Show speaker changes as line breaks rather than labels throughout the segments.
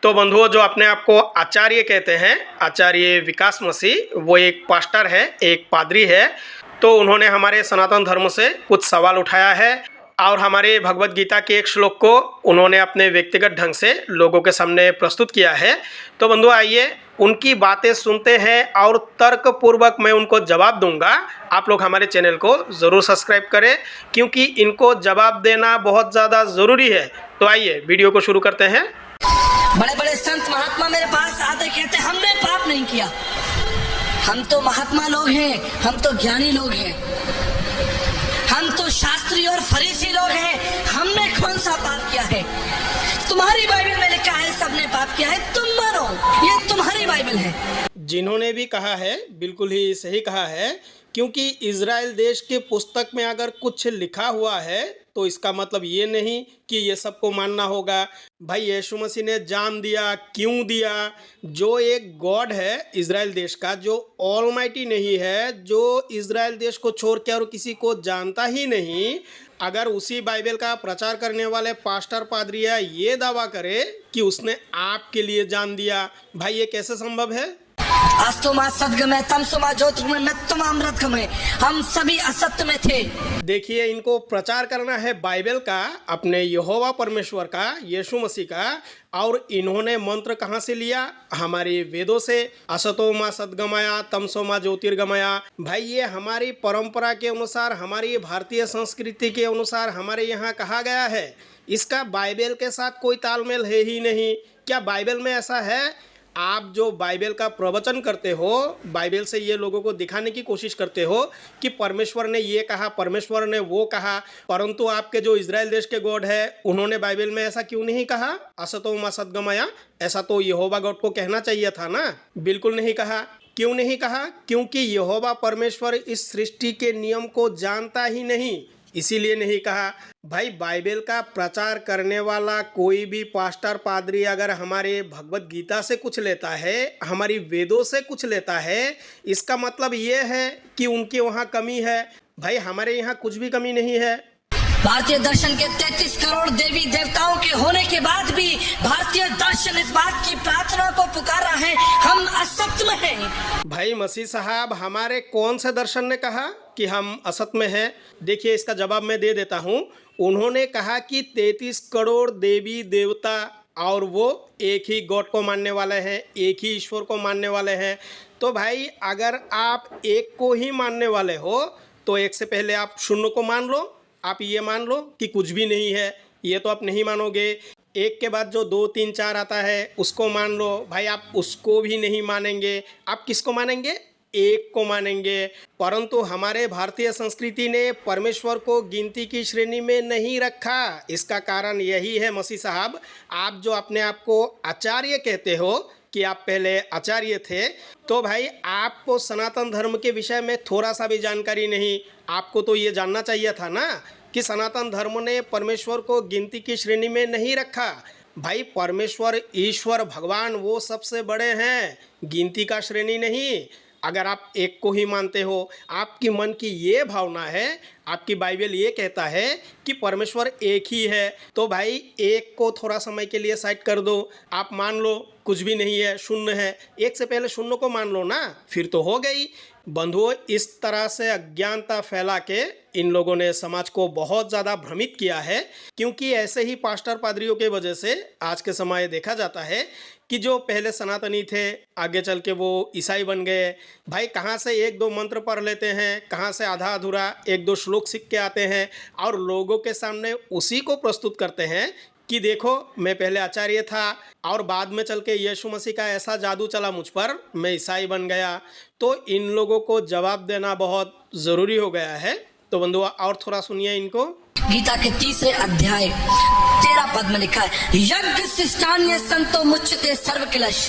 तो बंधुओं, जो अपने आप को आचार्य कहते हैं, आचार्य विकास मसीह, वो एक पास्टर है, एक पादरी है। तो उन्होंने हमारे सनातन धर्म से कुछ सवाल उठाया है और हमारे भगवत गीता के एक श्लोक को उन्होंने अपने व्यक्तिगत ढंग से लोगों के सामने प्रस्तुत किया है। तो बंधुओं, आइए उनकी बातें सुनते हैं और तर्क पूर्वक मैं उनको जवाब दूंगा। आप लोग हमारे चैनल को ज़रूर सब्सक्राइब करें, क्योंकि इनको जवाब देना बहुत ज़्यादा ज़रूरी है। तो आइए वीडियो को शुरू करते हैं।
बड़े बड़े संत महात्मा मेरे पास आते कहते हमने पाप नहीं किया। हम तो महात्मा लोग हैं, हम तो ज्ञानी लोग हैं, हम तो शास्त्री और फरीसी लोग हैं, हमने कौन सा पाप किया है? तुम्हारी बाइबल में लिखा है सबने पाप किया है, तुम मानो, ये तुम्हारी बाइबल है।
जिन्होंने भी कहा है बिल्कुल ही सही कहा है, क्योंकि इज़राइल देश के पुस्तक में अगर कुछ लिखा हुआ है तो इसका मतलब ये नहीं कि ये सबको मानना होगा। भाई यीशु मसीह ने जान दिया, क्यों दिया? जो एक गॉड है इज़राइल देश का, जो ऑलमाइटी नहीं है, जो इज़राइल देश को छोड़ के और किसी को जानता ही नहीं, अगर उसी बाइबल का प्रचार करने वाले पास्टर पादरिया ये दावा करे कि उसने आपके लिए जान दिया, भाई ये कैसे संभव है?
अस्तु मा सद्गमय तमसो मा ज्योतिर्गमय मृत्युम अमृतगमय, हम सभी असत्य में थे।
देखिए, इनको प्रचार करना है बाइबल का, अपने यहोवा परमेश्वर का, यीशु मसीह का, और इन्होंने मंत्र कहाँ से लिया? हमारे वेदों से। असतो मा सद्गमया तमसो मा ज्योतिर्गमया। भाई ये हमारी परंपरा के अनुसार, हमारी भारतीय संस्कृति के अनुसार हमारे यहाँ कहा गया है। इसका बाइबल के साथ कोई तालमेल है ही नहीं। क्या बाइबल में ऐसा है? आप जो बाइबल का प्रवचन करते हो, बाइबल से ये लोगों को दिखाने की कोशिश करते हो कि परमेश्वर ने ये कहा, परमेश्वर ने वो कहा, परंतु आपके जो इज़राइल देश के गॉड है उन्होंने बाइबल में ऐसा क्यों नहीं कहा? असतो मा सद्गमया, ऐसा तो यहोवा गॉड को कहना चाहिए था ना। बिल्कुल नहीं कहा। क्यों नहीं कहा? क्योंकि यहोवा परमेश्वर इस सृष्टि के नियम को जानता ही नहीं, इसीलिए नहीं कहा। भाई बाइबल का प्रचार करने वाला कोई भी पास्टर पादरी अगर हमारे भगवत गीता से कुछ लेता है, हमारी वेदों से कुछ लेता है, इसका मतलब ये है कि उनके वहाँ कमी है। भाई हमारे यहाँ कुछ भी कमी नहीं है।
भारतीय दर्शन के 33 करोड़ देवी देवताओं के होने के बाद भी भारतीय दर्शन इस बात की प्रार्थना को पुकार रहा है, हम असत्य में हैं।
भाई मसीह साहब, हमारे कौन से दर्शन ने कहा कि हम असत में हैं? देखिए, इसका जवाब मैं दे देता हूँ। उन्होंने कहा कि 33 करोड़ देवी देवता और वो एक ही गॉड को मानने वाले हैं, एक ही ईश्वर को मानने वाले हैं। तो भाई अगर आप एक को ही मानने वाले हो तो एक से पहले आप शून्य को मान लो। आप ये मान लो कि कुछ भी नहीं है, ये तो आप नहीं मानोगे। एक के बाद जो 2 3 4 आता है उसको मान लो। भाई आप उसको भी नहीं मानेंगे। आप किसको मानेंगे? एक को मानेंगे। परंतु हमारे भारतीय संस्कृति ने परमेश्वर को गिनती की श्रेणी में नहीं रखा। इसका कारण यही है मसीह साहब, आप जो अपने आप को आचार्य कहते हो कि आप पहले आचार्य थे, तो भाई आपको सनातन धर्म के विषय में थोड़ा सा भी जानकारी नहीं। आपको तो ये जानना चाहिए था ना कि सनातन धर्म ने परमेश्वर को गिनती की श्रेणी में नहीं रखा। भाई परमेश्वर, ईश्वर, भगवान वो सबसे बड़े हैं, गिनती का श्रेणी नहीं। अगर आप एक को ही मानते हो, आपकी मन की ये भावना है, आपकी बाइबल ये कहता है कि परमेश्वर एक ही है, तो भाई एक को थोड़ा समय के लिए साइड कर दो। आप मान लो कुछ भी नहीं है, शून्य है। एक से पहले शून्य को मान लो ना, फिर तो हो गई। बंधुओं, इस तरह से अज्ञानता फैला के इन लोगों ने समाज को बहुत ज़्यादा भ्रमित किया है, क्योंकि ऐसे ही पास्टर पादरियों के वजह से आज के समय देखा जाता है कि जो पहले सनातनी थे आगे चल के वो ईसाई बन गए। भाई कहाँ से 1-2 मंत्र पढ़ लेते हैं, कहाँ से आधा अधूरा 1-2 श्लोक सीख के आते हैं और लोगों के सामने उसी को प्रस्तुत करते हैं कि देखो मैं पहले आचार्य था और बाद में चल के यीशु मसीह का ऐसा जादू चला मुझ पर, मैं ईसाई बन गया। तो इन लोगों को जवाब देना बहुत ज़रूरी हो गया है। तो बंधुआ और थोड़ा सुनिए इनको।
गीता के 3 अध्याय 13 पद में लिखा है, यज्ञ शिष्टान्य संतो मुच्यते सर्व किलश।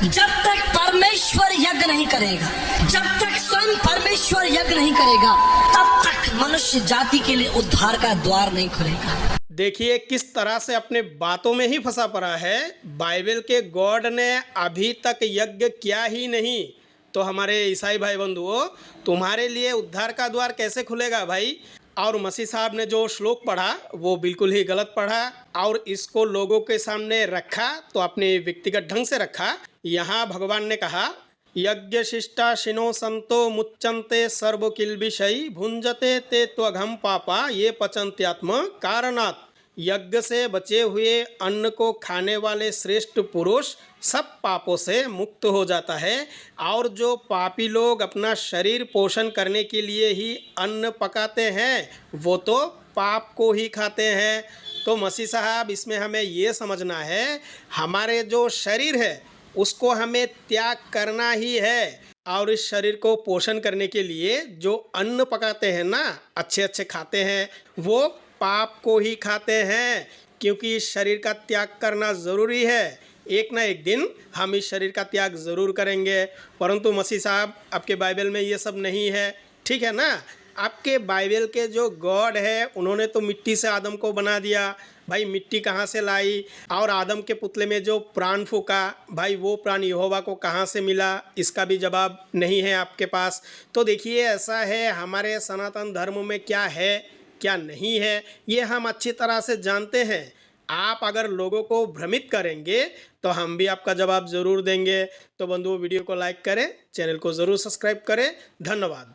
जब तक परमेश्वर यज्ञ नहीं करेगा, जब तक स्वयं परमेश्वर यज्ञ नहीं करेगा, तब तक मनुष्य जाति के लिए उद्धार का द्वार नहीं खुलेगा।
देखिए किस तरह से अपने बातों में ही फंसा पड़ा है। बाइबल के गॉड ने अभी तक यज्ञ किया ही नहीं, तो हमारे ईसाई भाई बंधुओं, तुम्हारे लिए उद्धार का द्वार कैसे खुलेगा भाई? और मसीह साहब ने जो श्लोक पढ़ा वो बिल्कुल ही गलत पढ़ा और इसको लोगों के सामने रखा तो अपने व्यक्तिगत ढंग से रखा। यहाँ भगवान ने कहा, यज्ञ शिष्टा शिनो संतो मुच्चन्ते सर्व किल्बिषयी भुंजते ते त्वघम पापा ये पचन्त्यात्म कारणात्। यज्ञ से बचे हुए अन्न को खाने वाले श्रेष्ठ पुरुष सब पापों से मुक्त हो जाता है, और जो पापी लोग अपना शरीर पोषण करने के लिए ही अन्न पकाते हैं वो तो पाप को ही खाते हैं। तो मसीह साहब इसमें हमें ये समझना है, हमारे जो शरीर है उसको हमें त्याग करना ही है, और इस शरीर को पोषण करने के लिए जो अन्न पकाते हैं ना, अच्छे अच्छे खाते हैं, वो पाप को ही खाते हैं, क्योंकि इस शरीर का त्याग करना ज़रूरी है। एक ना एक दिन हम इस शरीर का त्याग ज़रूर करेंगे, परंतु मसीह साहब आपके बाइबल में ये सब नहीं है, ठीक है ना। आपके बाइबल के जो गॉड है उन्होंने तो मिट्टी से आदम को बना दिया, भाई मिट्टी कहाँ से लाई, और आदम के पुतले में जो प्राण फूका, भाई वो प्राण यहोवा को कहाँ से मिला, इसका भी जवाब नहीं है आपके पास। तो देखिए ऐसा है, हमारे सनातन धर्म में क्या है क्या नहीं है ये हम अच्छी तरह से जानते हैं। आप अगर लोगों को भ्रमित करेंगे तो हम भी आपका जवाब ज़रूर देंगे। तो बंधुओं, वीडियो को लाइक करें, चैनल को ज़रूर सब्सक्राइब करें। धन्यवाद।